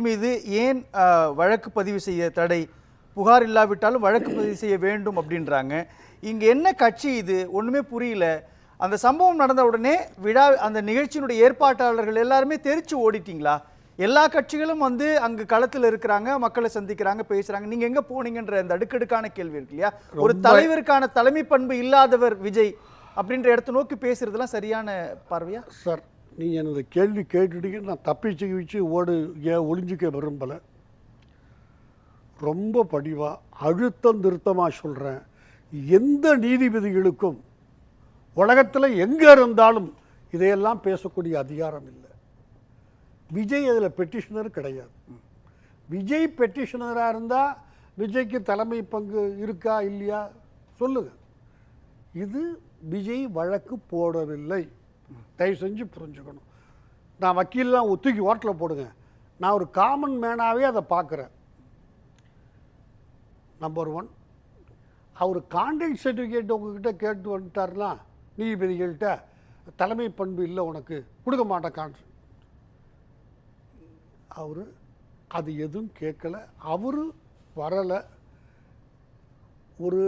மீது ஏன் வழக்கு பதிவு செய்ய தடை, புகார் இல்லாவிட்டாலும் வழக்கு பதிவு செய்ய வேண்டும் அப்படின்றாங்க. இங்க என்ன கட்சி இது ஒண்ணுமே புரியல. அந்த சம்பவம் நடந்த உடனே விழா அந்த நிகழ்ச்சியினுடைய ஏற்பாட்டாளர்கள் எல்லாருமே தெரிச்சு ஓடிட்டீங்களா? எல்லா கட்சிகளும் வந்து அங்கு களத்தில் இருக்கிறாங்க, மக்களை சந்திக்கிறாங்க, பேசுறாங்க. நீங்க எங்க போனீங்கன்ற அந்த அடுக்கடுக்கான கேள்வி இருக்கு இல்லையா? ஒரு தலைவருக்கான தலைமை பண்பு இல்லாதவர் விஜய் அப்படின்ற இடத்தை நோக்கி பேசுறதுலாம் சரியான பார்வையா? சார், நீங்கள் எனது கேள்வி கேட்டுட்டீங்க. நான் தப்பிச்சு வச்சு ஒளிஞ்சிக்க விரும்பலை. ரொம்ப படிவாக அழுத்தம் திருத்தமாக சொல்கிறேன். எந்த நீதிபதிகளுக்கும் உலகத்தில் எங்கே இருந்தாலும் இதையெல்லாம் பேசக்கூடிய அதிகாரம் இல்லை. விஜய் அதில் பெட்டிஷனர் கிடையாது. விஜய் பெட்டிஷனராக இருந்தால் விஜய்க்கு தலைமை பங்கு இருக்கா இல்லையா சொல்லுங்கள். இது விஜய் வழக்கு போடவில்லை. தயவு செஞ்சு புரிஞ்சுக்கணும். நான் வக்கீல்லாம் ஒத்துக்கி ஓட்டில் போடுங்க. நான் ஒரு காமன் மேனாகவே அதை பார்க்குறேன். நம்பர் 1, அவர் கான்ட்ராக்ட் சர்டிஃபிகேட் உங்ககிட்ட கேட்டு வந்துட்டார்னா நீதிபதிகள்கிட்ட தலைமை பண்பு இல்லை உனக்கு கொடுக்க மாட்டேன் கான்ட்ராக்ட். அவர் அது எதுவும் கேட்கலை. அவர் வரலை. ஒரு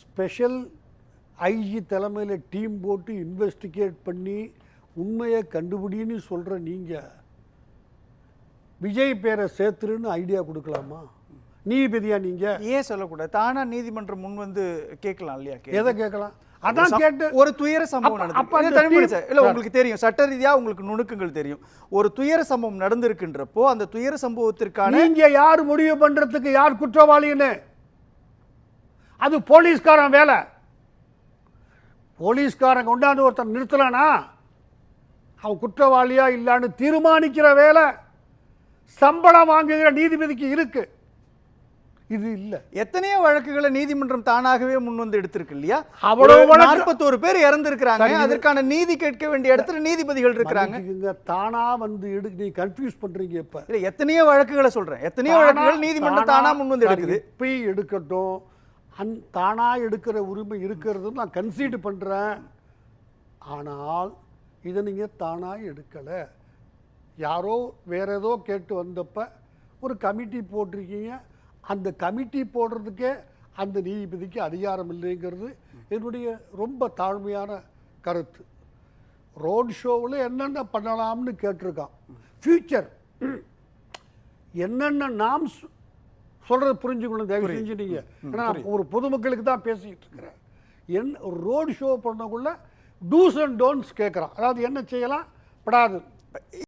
ஸ்பெஷல் ஐஜி தலைமையில் டீம் போட்டு இன்வெஸ்டிகேட் பண்ணி உண்மையை கண்டுபிடின்னு சொல்கிற நீங்கள் விஜய் பேரை சேர்த்துருன்னு ஐடியா கொடுக்கலாமா? நீதிபதியா நீங்கள் ஏன் சொல்லக்கூடாது? தானா நீதிமன்றம் முன் வந்து கேட்கலாம் இல்லையா? எதை கேட்கலாம்? அதான் கேட்டு ஒரு துயர சம்பவம் நடந்தது. இல்ல, உங்களுக்கு தெரியும், சட்ட ரீதியா உங்களுக்கு நுணுக்கங்கள் தெரியும். ஒரு துயர சம்பவம் நடந்திருக்கின்றப்போ அந்த துயர சம்பவத்திற்கான நீங்க யார் முடிவு பண்றதுக்கு யார் குற்றவாளின்னு? அது போலீஸ்காரன் வேலை. போலீஸ்காரன் கொண்டாந்து ஒருத்தர் நிறுத்தலானா அவன் குற்றவாளியா இல்லான்னு தீர்மானிக்கிற வேலை சம்பளம் வாங்குகிற நீதிபதிக்கு இருக்கு. இது இல்ல. எத்தனையோ வழக்குகளை நீதிமன்றம் தானாகவே முன் வந்து எடுத்திருக்கு இல்லையா? அவ்வளவு 41 பேர் இறந்திருக்கிறாங்க. அதற்கான நீதி கேட்க வேண்டிய இடத்துல நீதிபதிகள் இருக்கிறாங்க. தானா வந்து நீ கன்ஃபியூஸ் பண்றீங்க. இப்ப இல்ல, எத்தனையோ வழக்குகளை சொல்றேன். எத்தனையோ வழக்குகள் நீதிமன்றம் தானா முன் வந்து எடுக்குது. போய் எடுக்கட்டும். தானா எடுக்கிற உரிமை இருக்கிறது நான் கன்சீட் பண்றேன். ஆனால் இதை நீங்க தானா எடுக்கலை. யாரோ வேற ஏதோ கேட்டு வந்தப்ப ஒரு கமிட்டி போட்டிருக்கீங்க. அந்த கமிட்டி போடுறதுக்கே அந்த நீதிபதிக்கு அதிகாரம் இல்லைங்கிறது என்னுடைய ரொம்ப தாழ்மையான கருத்து. ரோட் ஷோவில் என்னென்ன பண்ணலாம்னு கேட்டிருக்கான். ஃபியூச்சர் என்னென்ன நாம் சொல்கிறது புரிஞ்சுக்கணும். தயவு செஞ்சு நீங்கள், ஏன்னா ஒரு பொதுமக்களுக்கு தான் பேசிக்கிட்டு இருக்கிறேன். ரோட் ஷோ பண்ணக்குள்ள டூஸ் அண்ட் டோன்ட்ஸ் கேட்குறான். அதாவது என்ன செய்யலாம், படாது.